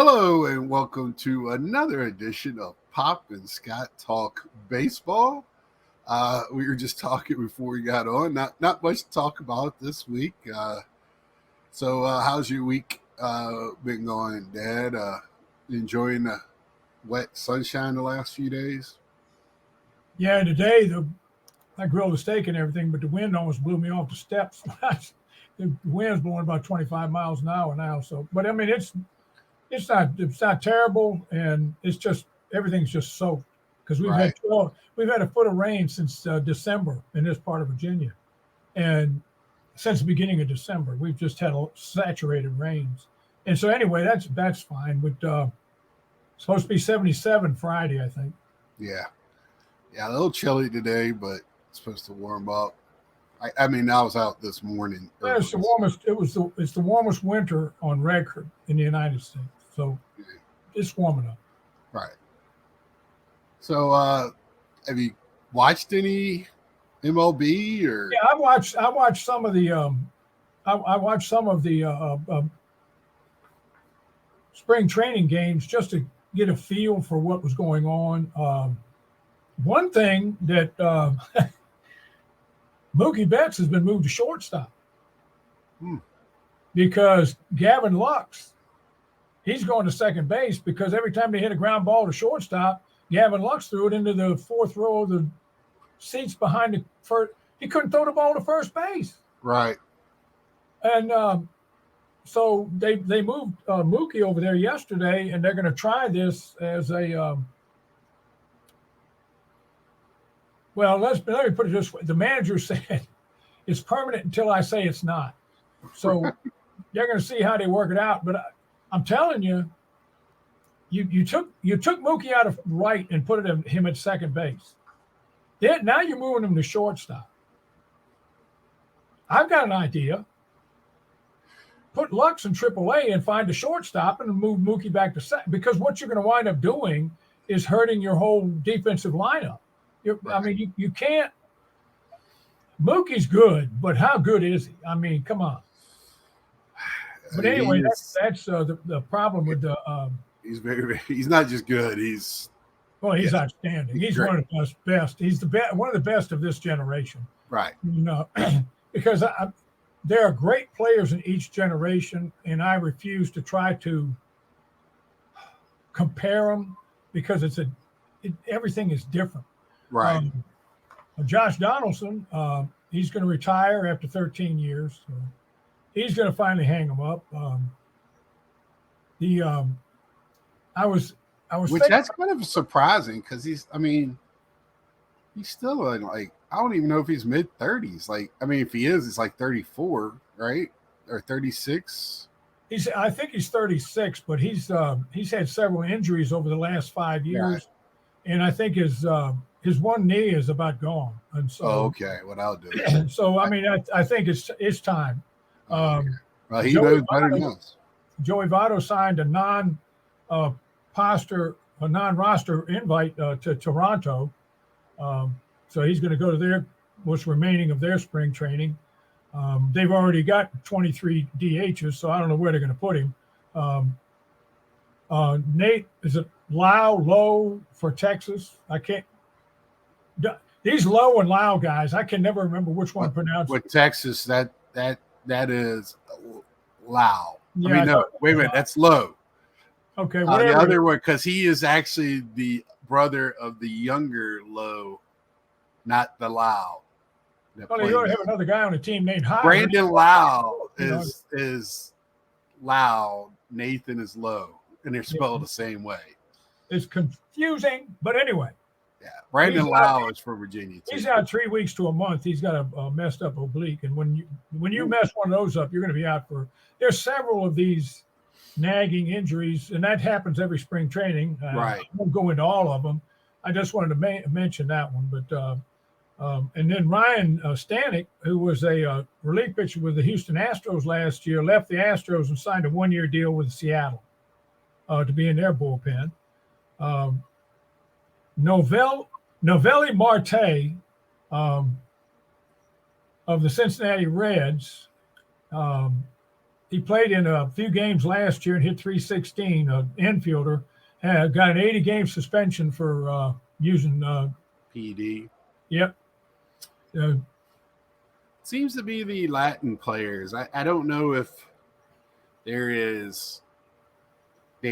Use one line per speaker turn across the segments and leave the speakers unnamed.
Hello and welcome to another edition of Pop and Scott Talk Baseball. We were just talking before we got on. Not much to talk about this week. How's your week been going, Dad? Enjoying the wet sunshine the last few days?
Yeah, today I grilled the steak and everything, but the wind almost blew me off the steps. The wind's blowing about 25 miles an hour now. So, but I mean, it's not terrible, and it's just everything's just soaked because
Right.
we've had a foot of rain since December in this part of Virginia, and since the beginning of December we've just had saturated rains. And so anyway, that's fine. But supposed to be 77 Friday, I think.
Yeah. Yeah, a little chilly today, but it's supposed to warm up. I mean, I was out this morning.
Yeah, it's the warmest. It's the warmest winter on record in the United States. So it's warming up.
Right. So, have you watched any MLB or?
Yeah, I watched some of the I watched some of the spring training games just to get a feel for what was going on. One thing that Mookie Betts has been moved to shortstop because Gavin Lux, he's going to second base because every time they hit a ground ball to shortstop, Gavin Lux threw it into the fourth row of the seats behind the first. He couldn't throw the ball to first base.
Right.
And so they moved Mookie over there yesterday, and they're going to try this as a well, let me put it this way. The manager said it's permanent until I say it's not. So they're going to see how they work it out. But I'm telling you, you took Mookie out of right and put him at second base. Now you're moving him to shortstop. I've got an idea. Put Lux in AAA and find a shortstop and move Mookie back to second. Because what you're going to wind up doing is hurting your whole defensive lineup. I mean, you can't. Mookie's good, but how good is he? I mean, come on. But anyway, that's the problem with the.
He's he's not just good. He's
outstanding. He's great. One of the best. He's one of the best of this generation.
Right.
You know, because there are great players in each generation, and I refuse to try to compare them because everything is different.
Right.
Josh Donaldson, he's going to retire after 13 years. So he's going to finally hang him up.
Which that's kind of surprising because he's still like, I don't even know if he's mid-30s. Like, I mean, if he is, it's like 34, right? Or 36.
I think he's 36, but he's had several injuries over the last 5 years. Right. And I think his one knee is about gone, and so.
Oh, okay, what I'll do.
So I mean, I think it's time.
Well, he knows better than us.
Joey Votto signed a non-roster invite to Toronto, so he's going to go to what's remaining of their spring training. They've already got 23 DHs, so I don't know where they're going to put him. Nate, is it Lowe for Texas? I can't. These Lowe and Lau guys, I can never remember which one pronounced.
With Texas, that is Lau. Yeah, I mean, no, wait a minute, that's Lowe.
Okay,
the other one, because he is actually the brother of the younger Lowe, not the Lau.
Well, you ought to have another guy on the team named Howard.
Brandon Lau is Lau. Nathan is Lowe, and they're spelled the same way.
It's confusing, but anyway.
Yeah, Brandon Lau is from Virginia too.
He's out 3 weeks to a month. He's got a messed up oblique, and when you mess one of those up, you're going to be out for. There's several of these nagging injuries, and that happens every spring training.
Right.
I won't go into all of them. I just wanted to mention that one, but and then Ryan Stanek, who was a relief pitcher with the Houston Astros last year, left the Astros and signed a 1-year deal with Seattle to be in their bullpen. Novelli Marte of the Cincinnati Reds he played in a few games last year and hit 316. An infielder got an 80-game suspension for using.
PD.
Yep.
Seems to be the Latin players. I don't know if they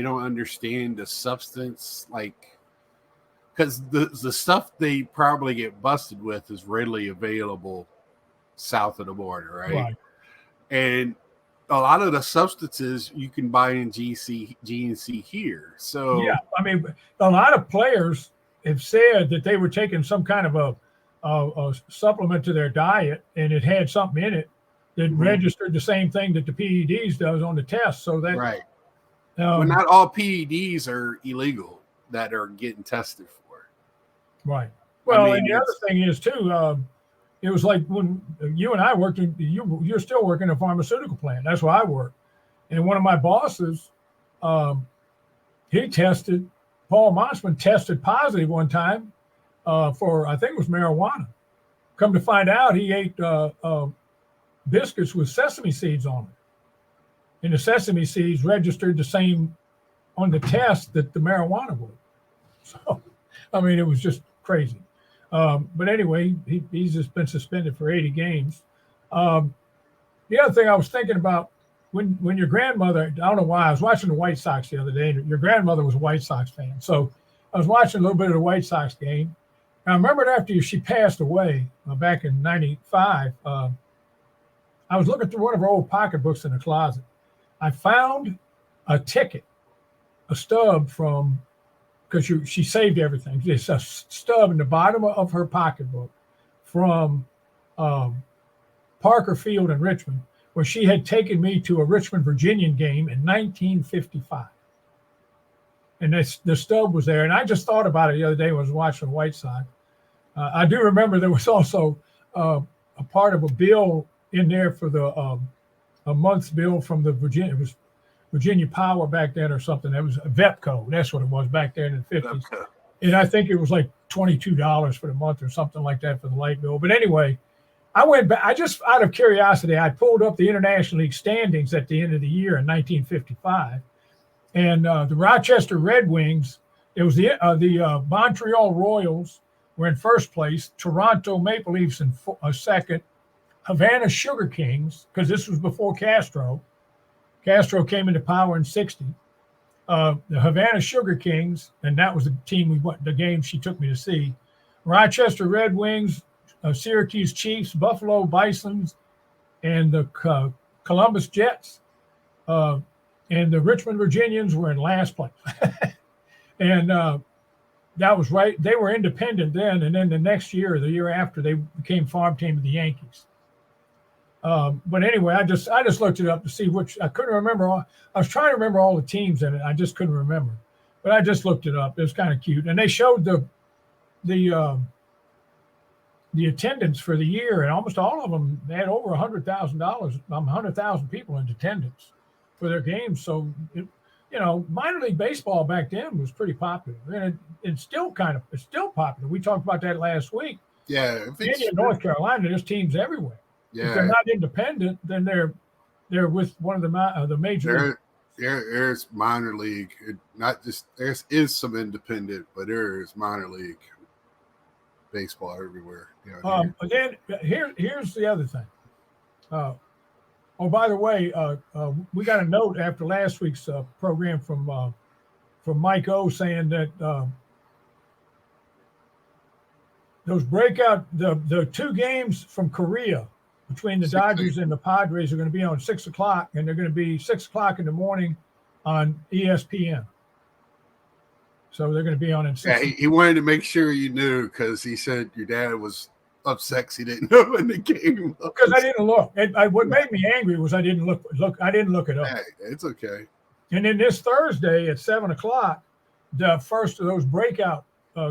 don't understand the substance, like, because the stuff they probably get busted with is readily available south of the border, right? And a lot of the substances you can buy in GNC here. So
yeah, I mean, a lot of players have said that they were taking some kind of a supplement to their diet, and it had something in it that registered the same thing that the PEDs does on the test. So that
right. Well, not all PEDs are illegal that are getting tested for.
Right. Well, and the other thing is too. It was like when you and I worked you're still working in a pharmaceutical plant. That's where I work. And one of my bosses, Paul Mossman tested positive one time for, I think it was marijuana. Come to find out, he ate biscuits with sesame seeds on them. And the sesame seeds registered the same on the test that the marijuana would. So, I mean, it was just crazy. But anyway, he's just been suspended for 80 games. The other thing I was thinking about, when your grandmother, I don't know why, I was watching the White Sox the other day, and your grandmother was a White Sox fan. So I was watching a little bit of the White Sox game. And I remembered after she passed away back in 95, I was looking through one of her old pocketbooks in the closet. I found a ticket, a stub from, because she saved everything. It's a stub in the bottom of her pocketbook from Parker Field in Richmond, where she had taken me to a Richmond Virginian game in 1955. And the stub was there. And I just thought about it the other day when I was watching the White Sox. I do remember there was also a part of a bill in there for a month's bill from the Virginia. It was Virginia Power back then or something. That was VEPCO. That's what it was back there in the 50s. VEPCO. And I think it was like $22 for the month or something like that for the light bill. But anyway, I went back. I just, out of curiosity, I pulled up the International League standings at the end of the year in 1955. And the Rochester Red Wings, it was the Montreal Royals were in first place, Toronto Maple Leafs in second, Havana Sugar Kings, because this was before Castro. Castro came into power in 60. The Havana Sugar Kings, and that was the game she took me to see. Rochester Red Wings, Syracuse Chiefs, Buffalo Bisons, and the Columbus Jets, and the Richmond Virginians were in last place. And that was right. They were independent then, and then the next year, the year after, they became farm team of the Yankees. But anyway, I just looked it up to see which. I couldn't remember all. I was trying to remember all the teams in it. I just couldn't remember. But I just looked it up. It was kind of cute, and they showed the attendance for the year, and almost all of them had over $100,000, 100,000 people in attendance for their games. So, minor league baseball back then was pretty popular, and it's still popular. We talked about that last week.
Yeah,
in North Carolina, there's teams everywhere. Yeah. If they're not independent, then they're with one of the major.
There's minor league. There is some independent, but there is minor league baseball everywhere.
Again, here's the other thing. By the way, we got a note after last week's program from Mike O saying that those the two games from Korea between the Dodgers and the Padres are going to be on 6 o'clock, and they're going to be 6 o'clock in the morning on ESPN. So they're going to be on in 6.
Yeah, he wanted to make sure you knew, because he said your dad was upset he didn't know when the game was.
Because I didn't look. What made me angry was I didn't look. I didn't look it up.
Hey, it's okay.
And then this Thursday at 7 o'clock, the first of those breakout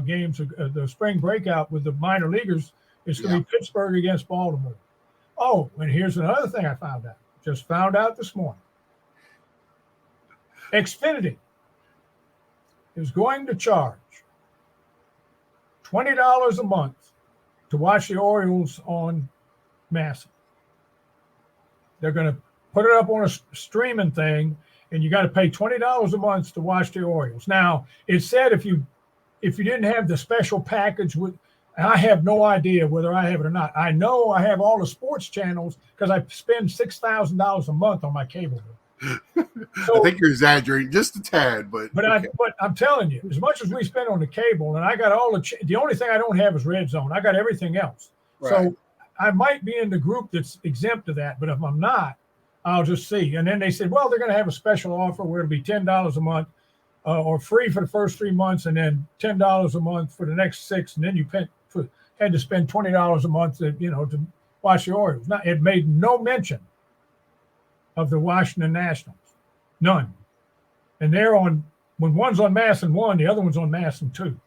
games, the spring breakout with the minor leaguers, is going to be Pittsburgh against Baltimore. Oh, and here's another thing I found out. Just found out this morning. Xfinity is going to charge $20 a month to watch the Orioles on Massive. They're going to put it up on a streaming thing, and you got to pay $20 a month to watch the Orioles. Now, it said if you didn't have the special package with, and I have no idea whether I have it or not. I know I have all the sports channels because I spend $6,000 a month on my cable bill.
So, I think you're exaggerating just a tad, but
okay. But I'm telling you, as much as we spend on the cable, and I got all the only thing I don't have is Red Zone. I got everything else. Right. So I might be in the group that's exempt of that, but if I'm not, I'll just see. And then they said, well, they're going to have a special offer where it'll be $10 a month or free for the first 3 months, and then $10 a month for the next 6, and then you had to spend $20 a month to watch the Orioles. Now, it made no mention of the Washington Nationals, none. And they're on, when one's on Masson 1, the other one's on Masson 2.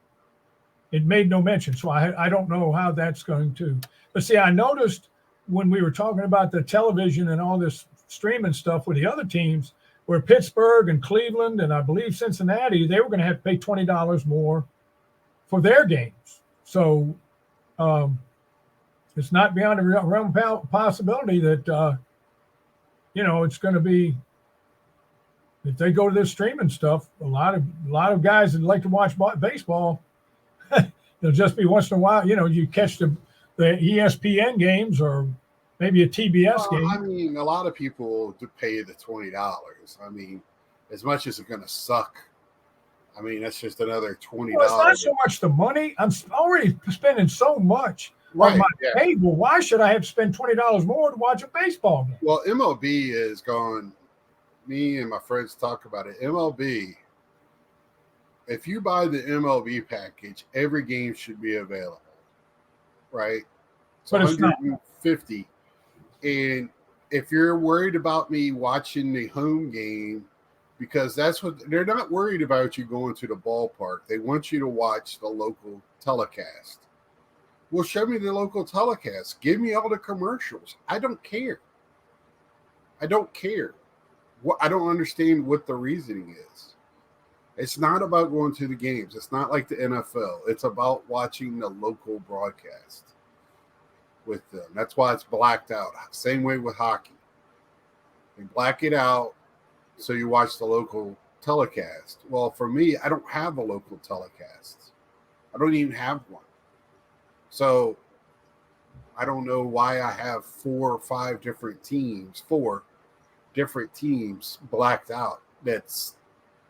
It made no mention, so I don't know how that's going to. But see, I noticed when we were talking about the television and all this streaming stuff with the other teams, where Pittsburgh and Cleveland and I believe Cincinnati, they were going to have to pay $20 more for their games. So it's not beyond the realm of possibility that, it's going to be, if they go to this streaming stuff, a lot of guys that like to watch baseball, it'll just be once in a while, you catch the ESPN games or maybe a TBS game.
I mean, a lot of people do pay the $20. I mean, as much as it's going to suck, I mean, that's just another $20.
Well, it's not so much the money. I'm already spending so much on my cable. Why should I have to spend $20 more to watch a baseball game?
Well, MLB is gone. Me and my friends talk about it. MLB, if you buy the MLB package, every game should be available, right? It's
but it's
150. Not. And if you're worried about me watching the home game, because that's what they're not worried about you going to the ballpark. They want you to watch the local telecast. Well, show me the local telecast. Give me all the commercials. I don't care. I don't care. I don't understand what the reasoning is. It's not about going to the games. It's not like the NFL. It's about watching the local broadcast with them. That's why it's blacked out. Same way with hockey. They black it out so you watch the local telecast. Well, for me, I don't have a local telecast. I don't even have one. So I don't know why I have 4 or 5 different teams, 4 different teams blacked out. That's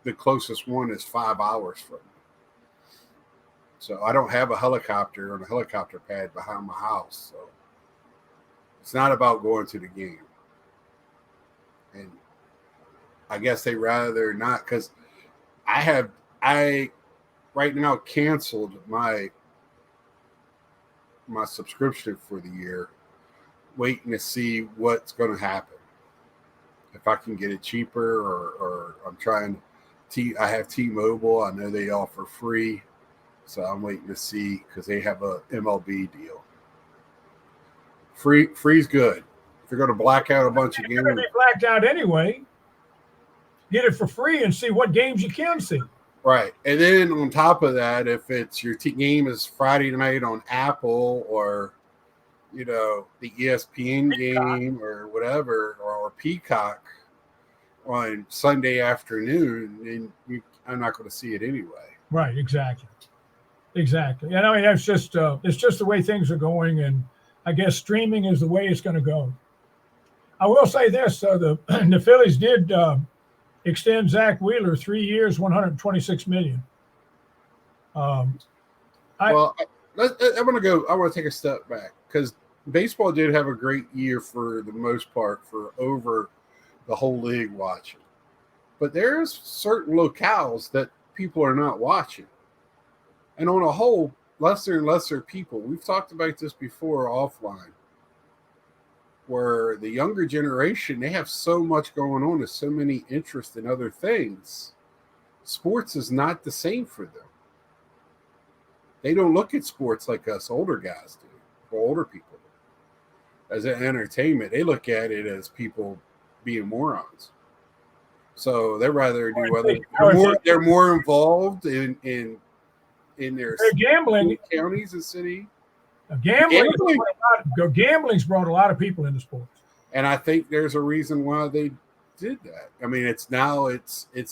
the closest one is 5 hours from me. So I don't have a helicopter or a helicopter pad behind my house. So it's not about going to the game. And I guess they rather not, because I right now canceled my subscription for the year, waiting to see what's going to happen. If I can get it cheaper, or I'm trying I have T-Mobile. I know they offer free, so I'm waiting to see because they have a MLB deal. Free's good. If you're going to black out a bunch of games,
you're going to be blacked out anyway. Get it for free and see what games you can see.
Right, and then on top of that, if it's your game is Friday night on Apple or the ESPN game or whatever, or Peacock on Sunday afternoon, then I'm not going to see it anyway.
Right, exactly. And I mean, that's just it's just the way things are going, and I guess streaming is the way it's going to go. I will say this: the Phillies did extend Zach Wheeler 3 years, $126 million. I
want to take a step back because baseball did have a great year for the most part for over the whole league watching. But there's certain locales that people are not watching. And on a whole, lesser and lesser people. We've talked about this before offline, where the younger generation, they have so much going on. There's so many interests in other things. Sports is not the same for them. They don't look at sports like us older guys do, or older people do. As an entertainment, they look at it as people being morons. So they rather do other. They're more involved in their
gambling
counties and city.
Gambling's brought a lot of people into sports.
And I think there's a reason why they did that. I mean, it's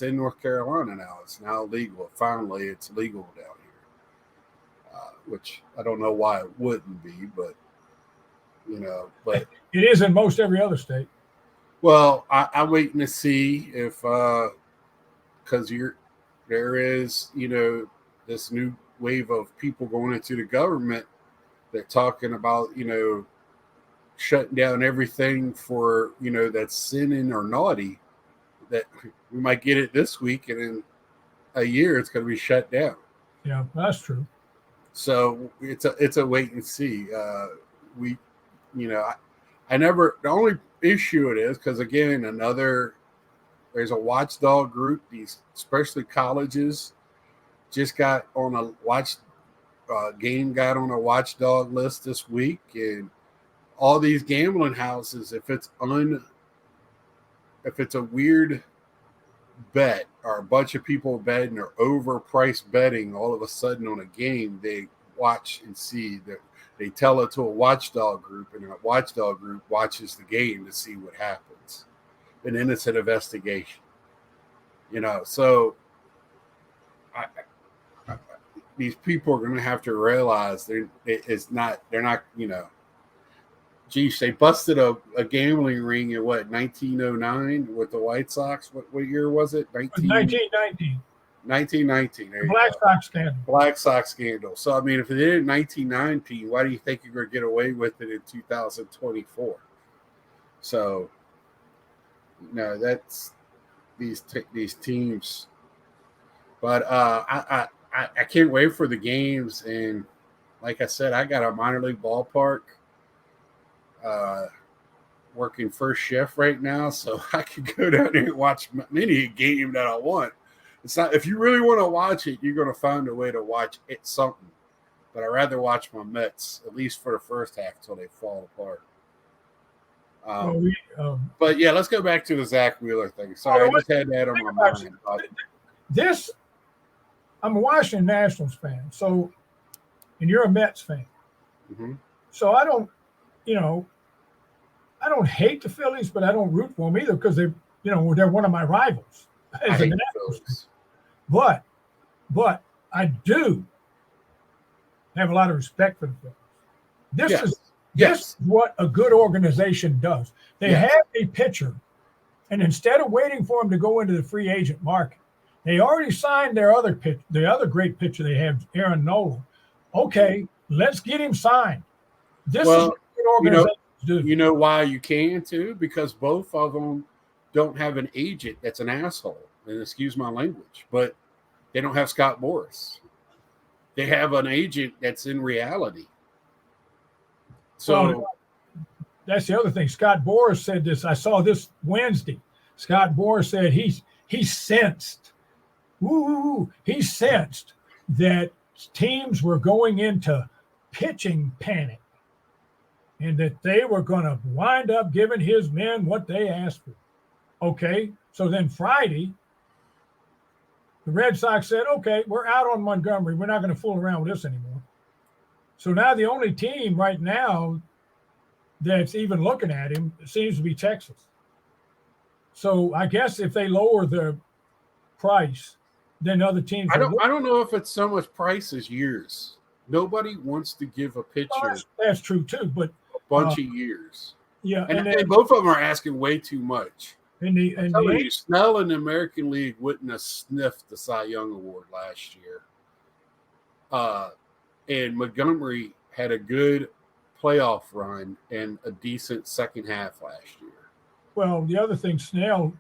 in North Carolina now. It's now legal. Finally, it's legal down here, which I don't know why it wouldn't be, but but
it is in most every other state.
Well, I'm waiting to see if because there is this new wave of people going into the government. They're talking about shutting down everything for that's sinning or naughty. That we might get it this week, and in a year it's going to be shut down.
Yeah, that's true.
So it's a wait and see. I never. The only issue it is because again there's a watchdog group. These especially colleges just got on a game got on a watchdog list this week, and all these gambling houses, if it's a weird bet or a bunch of people betting or overpriced betting all of a sudden on a game, they watch and see that they tell it to a watchdog group, and a watchdog group watches the game to see what happens. And then it's an investigation. So these people are going to have to realize they're not, geez, they busted a gambling ring in 1909 with the White Sox. What year was it?
1919.
1919.
The Black Sox scandal.
Black Sox scandal. So, I mean, if they did it in 1919, why do you think you're going to get away with it in 2024? So, no, that's these teams. But I can't wait for the games. And like I said, I got a minor league ballpark working first shift right now, so I could go down there and watch any game that I want. It's not, if you really want to watch it, you're going to find a way to watch it something. But I'd rather watch my Mets, at least for the first half, until they fall apart. But yeah, let's go back to the Zach Wheeler thing. Sorry, I just had that on my mind.
I'm a Washington Nationals fan, and you're a Mets fan.
Mm-hmm.
So I don't hate the Phillies, but I don't root for them either because they're one of my rivals.
I hate the Phillies.
But I do have a lot of respect for the Phillies. This is what a good organization does. They have a pitcher, and instead of waiting for him to go into the free agent market, they already signed the other great pitcher they have, Aaron Nola. Okay, let's get him signed. This is what good organizations do.
You know why you can too? Because both of them don't have an agent that's an asshole. And excuse my language, but they don't have Scott Boras. They have an agent that's in reality. So
that's the other thing. Scott Boras said this. I saw this Wednesday. Scott Boras said he sensed that teams were going into pitching panic and that they were going to wind up giving his men what they asked for. Okay, so then Friday, the Red Sox said, okay, we're out on Montgomery. We're not going to fool around with this anymore. So now the only team right now that's even looking at him seems to be Texas. So I guess if they lower the price, then other teams.
I don't know if it's so much price as years. Nobody wants to give a pitcher.
Well, that's true too, but
a bunch of years.
Yeah,
and both of them are asking way too much. Snell in the American League wouldn't have sniffed the Cy Young Award last year. And Montgomery had a good playoff run and a decent second half last year.
Well, the other thing, Snell,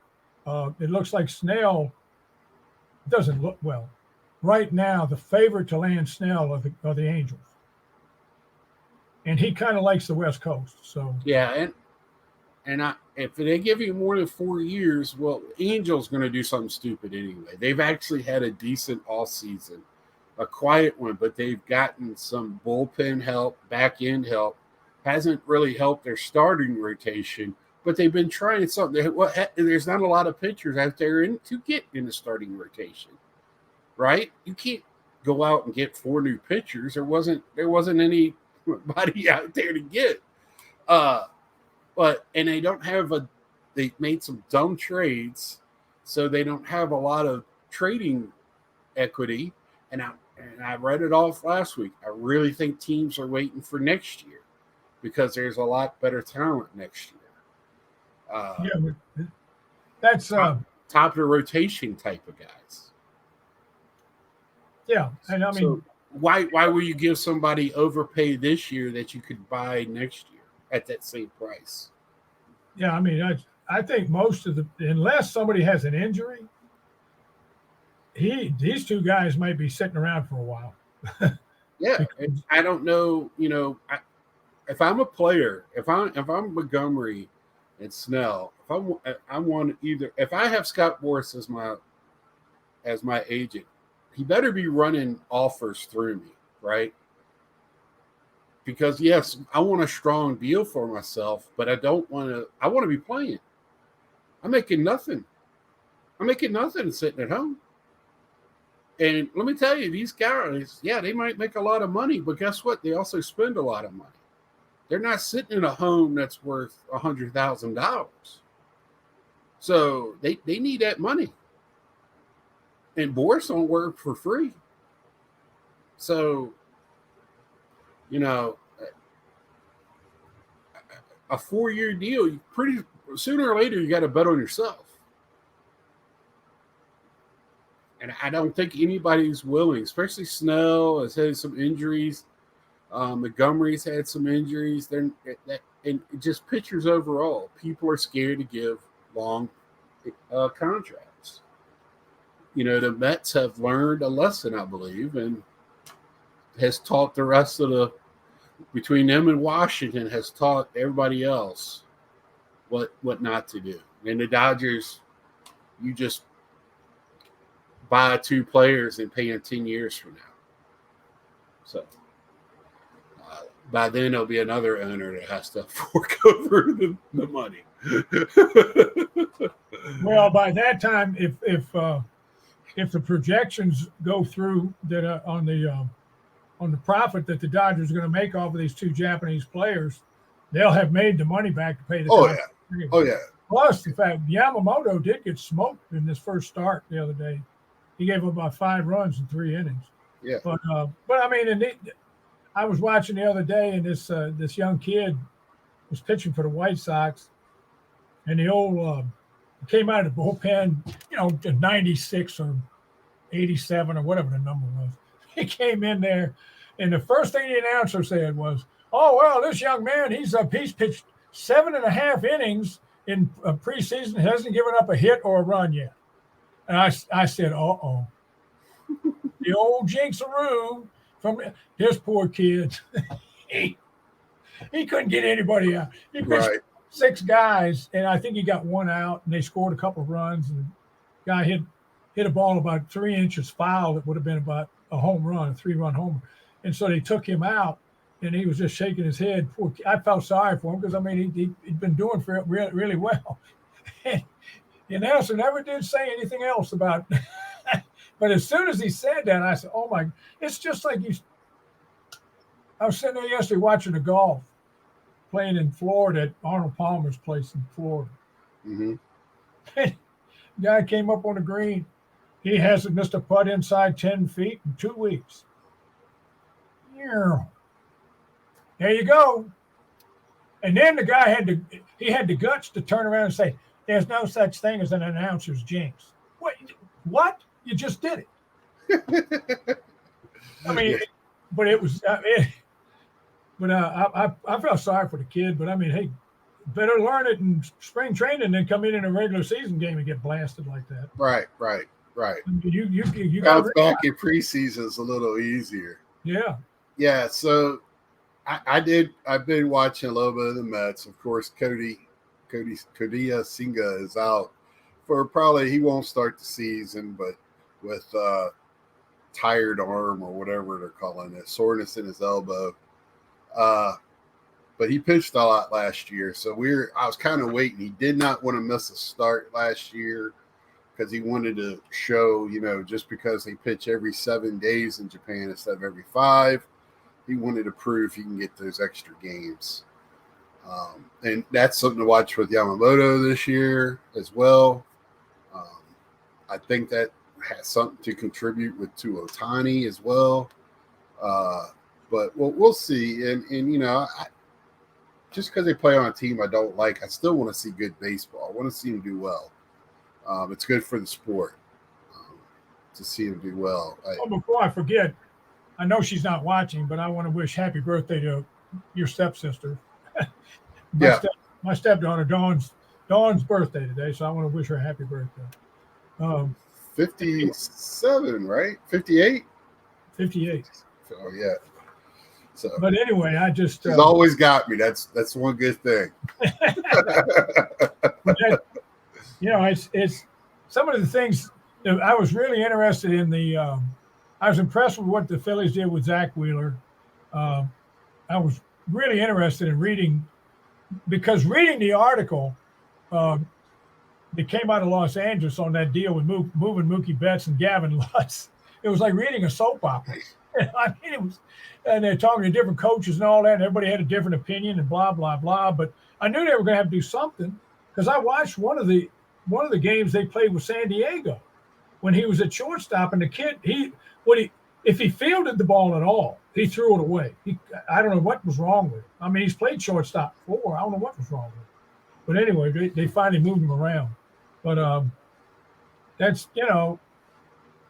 it looks like Snell doesn't look well. Right now, the favorite to land Snell are the Angels. And he kind of likes the West Coast. So
yeah, and if they give you more than 4 years, well, Angels going to do something stupid anyway. They've actually had a decent all season, a quiet one, but they've gotten some bullpen help, back end help. Hasn't really helped their starting rotation, but they've been trying something. There's not a lot of pitchers out there to get in the starting rotation, right? You can't go out and get 4 new pitchers. There wasn't anybody out there to get. and they don't have they made some dumb trades, so they don't have a lot of trading equity. And I read it off last week. I really think teams are waiting for next year because there's a lot better talent next year.
Yeah, that's
top of the rotation type of guys.
Yeah, and I mean,
so why will you give somebody overpay this year that you could buy next year at that same price?
Yeah, I mean, I think most of unless somebody has an injury, these two guys might be sitting around for a while.
Yeah, I don't know. If I'm a player, if I'm Montgomery and Snell, I want either. If I have Scott Boras as my agent, he better be running offers through me, right? Because yes, I want a strong deal for myself, but I don't want to. I want to be playing. I'm making nothing. Sitting at home. And let me tell you, these guys, yeah, they might make a lot of money, but guess what? They also spend a lot of money. They're not sitting in a home that's worth $100,000. So they need that money. And Boras don't work for free. So, a 4-year deal, pretty sooner or later, you got to bet on yourself. And I don't think anybody's willing, especially Snell has had some injuries. Montgomery's had some injuries. And just pitchers overall, people are scared to give long contracts. The Mets have learned a lesson, I believe, and has taught the rest of between them and Washington, has taught everybody else what not to do. And the Dodgers, you just buy 2 players and pay them 10 years from now. So by then there'll be another owner that has to fork over the money.
Well, by that time, if the projections go through that on the profit that the Dodgers are going to make off of these 2 Japanese players, they'll have made the money back to pay the.
Oh yeah.
Plus the fact Yamamoto did get smoked in this first start the other day. He gave up about 5 runs in 3 innings.
Yeah.
But I mean, I was watching the other day, and this young kid was pitching for the White Sox, and the old came out of the bullpen, to 96 or 87 or whatever the number was. He came in there, and the first thing the announcer said was, "Oh well, this young man, he's pitched 7.5 innings in preseason, hasn't given up a hit or a run yet." And I said, "Uh-oh." The old jinxaroo from this poor kid. he couldn't get anybody out. He pitched 6 guys, and I think he got 1 out, and they scored a couple of runs. And the guy hit a ball about 3 inches foul that would have been about a home run, a 3-run homer. And so they took him out, and he was just shaking his head. Poor, I felt sorry for him because, I mean, he'd been doing really, really well. And the announcer never did say anything else about it. But as soon as he said that, I said, "Oh my!" It's just like I was sitting there yesterday watching the golf, playing in Florida at Arnold Palmer's place in Florida.
Mm-hmm.
Guy came up on the green. He hasn't missed a putt inside 10 feet in 2 weeks. There you go. And then the guy had the guts to turn around and say, "There's no such thing as an announcer's jinx." What? You just did it. I mean, but it was. I felt sorry for the kid. But I mean, hey, better learn it in spring training than come in a regular season game and get blasted like that.
Right.
I mean, you
bounce back in preseason is a little easier.
Yeah.
So I've been watching a little bit of the Mets. Of course, Kodai Senga is out for probably, he won't start the season, but with tired arm or whatever they're calling it, soreness in his elbow. But he pitched a lot last year, so I was kind of waiting. He did not want to miss a start last year because he wanted to show, just because they pitch every 7 days in Japan instead of every 5, he wanted to prove he can get those extra games. And that's something to watch with Yamamoto this year as well. I think that has something to contribute with Ohtani as well. But we'll see. And you know, just because they play on a team I don't like, I still want to see good baseball. I want to see them do well. It's good for the sport to see them do well.
Before I forget, I know she's not watching, but I want to wish happy birthday to your stepsister. My stepdaughter Dawn's birthday today, so I want to wish her a happy birthday.
57, right? 58?
58.
Oh yeah. So,
but anyway, I just
she's always got me. That's one good thing.
You know, it's some of the things that I was really interested in. I was impressed with what the Phillies did with Zach Wheeler. I was really interested in reading the article that came out of Los Angeles on that deal with moving Mookie Betts and Gavin Lutz. It was like reading a soap opera. I mean, it was, and they're talking to different coaches and all that, and everybody had a different opinion and blah blah blah. But I knew they were going to have to do something because I watched one of the games they played with San Diego when he was at shortstop, and the kid if he fielded the ball at all, he threw it away. I don't know what was wrong with him. I mean, he's played shortstop before. I don't know what was wrong with him. But anyway, they finally moved him around. But that's, you know,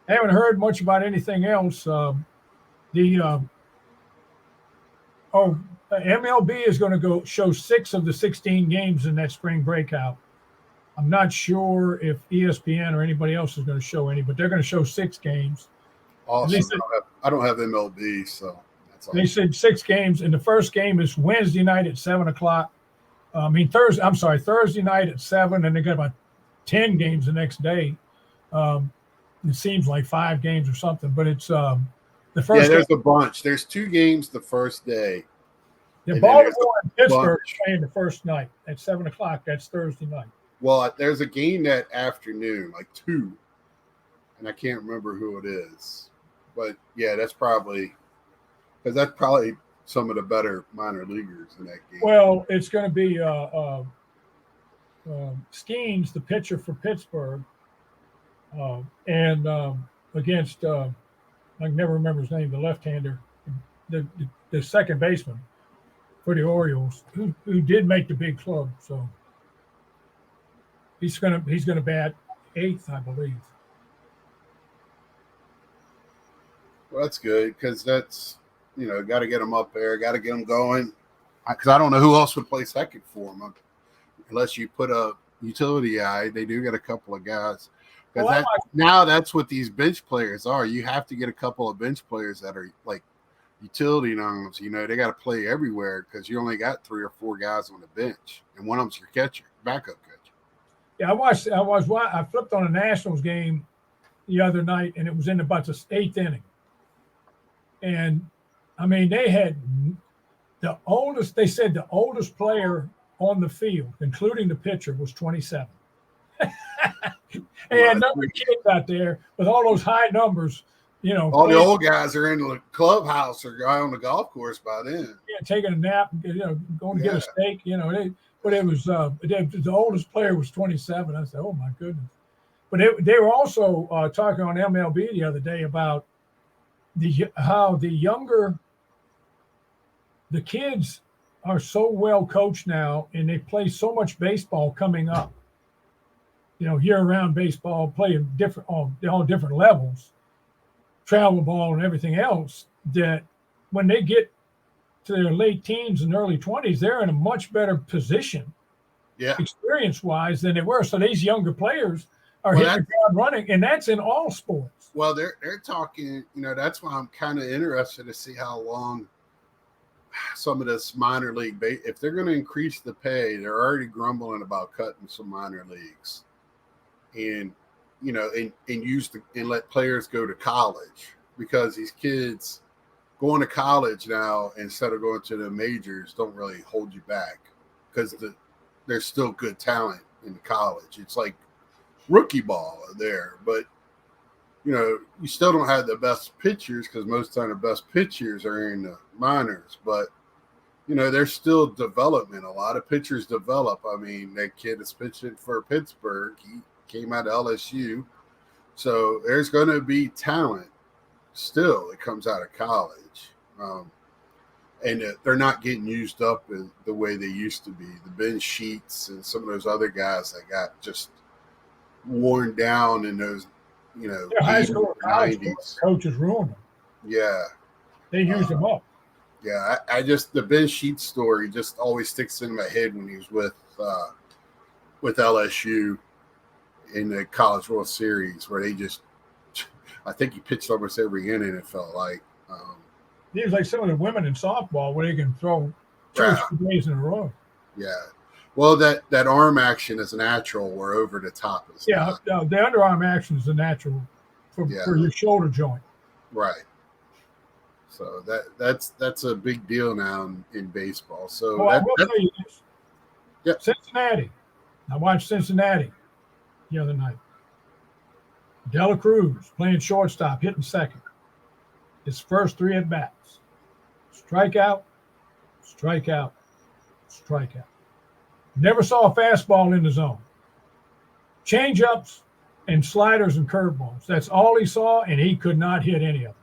I haven't heard much about anything else. MLB is going to show 6 of the 16 games in that spring breakout. I'm not sure if ESPN or anybody else is going to show any, but they're going to show 6 games.
Awesome. I don't have MLB, so that's all.
They said 6 games, and the first game is Wednesday night at 7:00. Thursday night at 7, and they got about 10 games the next day. It seems like 5 games or something, but it's the first.
Yeah, there's a bunch. There's 2 games the first day.
Yeah, Baltimore and Pittsburgh playing the first night at 7:00. That's Thursday night.
Well, there's a game that afternoon, like 2, and I can't remember who it is. But yeah, that's probably some of the better minor leaguers in that game.
Well, it's going to be Skeens, the pitcher for Pittsburgh, and against I can never remember his name, the left-hander, the second baseman for the Orioles, who did make the big club. So he's gonna bat 8th, I believe.
Well, that's good because that's, you know, got to get them up there, got to get them going. Because I don't know who else would play second for them unless you put a utility guy. They do get a couple of guys. Because now that's what these bench players are. You have to get a couple of bench players that are like utility numbers. You know, they got to play everywhere because you only got 3 or 4 guys on the bench, and one of them's your catcher, backup catcher.
Yeah, I flipped on a Nationals game the other night, and it was in about the 8th inning. And I mean, they had they said the oldest player on the field, including the pitcher, was 27. They had number of kids out there with all those high numbers, you know.
All the old guys are in the clubhouse or on the golf course by then.
Yeah, taking a nap, you know, going to get a steak, you know. But it was the oldest player was 27. I said, oh my goodness. But they were also talking on MLB the other day about how the kids are so well coached now, and they play so much baseball coming up. You know, year-round baseball, playing all different levels, travel ball and everything else. That when they get to their late teens and early 20s, they're in a much better position, experience-wise, than they were. So these younger players are hitting the ground running, and that's in all sports.
Well, they're talking, you know, that's why I'm kind of interested to see how long some of this minor league, if they're going to increase the pay, they're already grumbling about cutting some minor leagues, and, you know, and let players go to college, because these kids going to college now instead of going to the majors don't really hold you back, because there's still good talent in college. It's like rookie ball there, but you know, you still don't have the best pitchers, because most of the time the best pitchers are in the minors. But there's still development. A lot of pitchers develop. I mean, that kid is pitching for Pittsburgh. He came out of LSU. So there's going to be talent still that comes out of college. And they're not getting used up in the way they used to be. The Ben Sheets and some of those other guys that got just worn down in those,
high school college
90s.
coaches ruined them.
Yeah.
They used them up.
Yeah, I just the Ben Sheets story just always sticks in my head when he was with LSU in the College World Series, where I think he pitched almost every inning. It felt like
He was like some of the women in softball where they can throw 2 days in a row.
Yeah, well, that arm action is natural, where over the top is not.
The underarm action is a natural for your shoulder joint.
Right. So that's a big deal now in baseball. So
I will tell you this.
Yep.
Cincinnati. I watched Cincinnati the other night. Dela Cruz playing shortstop, hitting second. His first 3 at bats. Strikeout, strikeout, strikeout. Never saw a fastball in the zone. Change-ups and sliders and curveballs. That's all he saw, and he could not hit any of them.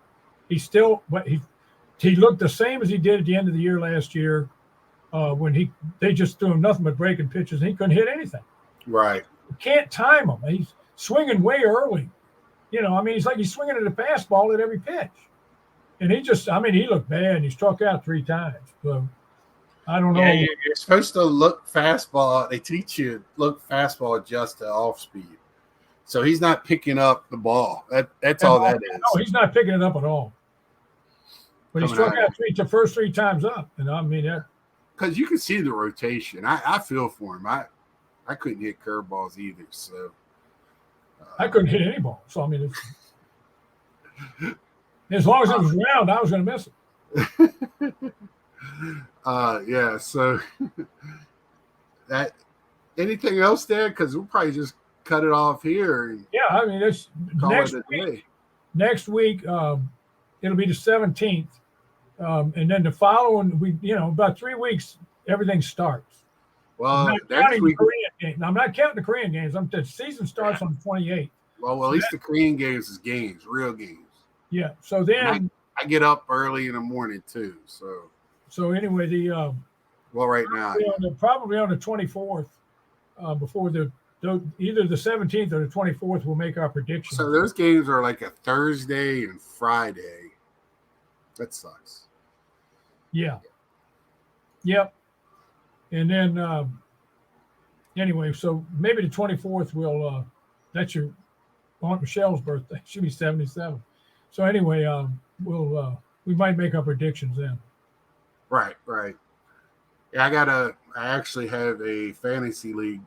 He looked the same as he did at the end of the year last year, when they just threw him nothing but breaking pitches, and he couldn't hit anything.
Right.
You can't time him. He's swinging way early. He's like he's swinging at a fastball at every pitch. And he looked bad, and he struck out 3 times. So I don't know.
Yeah, you're supposed to look fastball. They teach you look fastball just to off speed. So he's not picking up the ball. That's all that is.
No, he's not picking it up at all. But he struck out the first 3 times up. And
because you can see the rotation. I feel for him. I couldn't hit curveballs either. So
I couldn't hit any ball. So as long as it was round, I was going to miss it.
Yeah. So that anything else there? Because we'll probably just cut it off here.
Yeah, it's next week. It'll be the 17th, and then the following week. About 3 weeks, everything starts.
Well, next week.
I'm not counting the Korean games. The season starts on the 28th.
Well, at least the Korean games is games, real games.
Yeah. So then
I get up early in the morning too.
So anyway,
right now
probably on the 24th, before either the 17th or the 24th, we'll make our predictions.
So those games are like a Thursday and Friday. That sucks.
Yeah. Yep. And then anyway, so maybe the 24th will that's your Aunt Michelle's birthday. She'll be 77. So anyway, we might make our predictions then.
Right. Yeah, I actually have a fantasy league.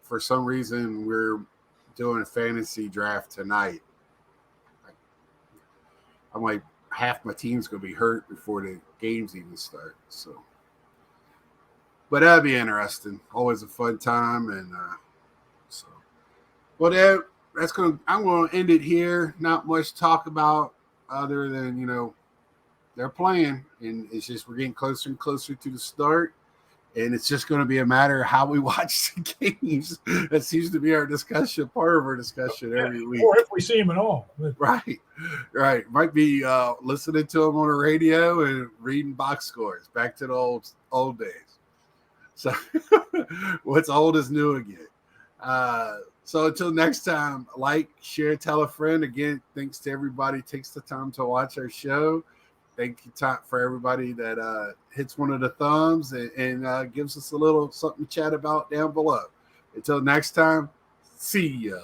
For some reason, we're doing a fantasy draft tonight. I'm like, half my team's going to be hurt before the games even start. So, but that'll be interesting. Always a fun time. And I'm going to end it here. Not much to talk about other than, they're playing, and it's just we're getting closer and closer to the start, and it's just going to be a matter of how we watch the games. That seems to be our discussion, part of our discussion every week.
Or if we see them at all.
Right. Might be listening to them on the radio and reading box scores. Back to the old days. So what's old is new again. So until next time, like, share, tell a friend. Again, thanks to everybody who takes the time to watch our show. Thank you for everybody that hits one of the thumbs and gives us a little something to chat about down below. Until next time, see ya.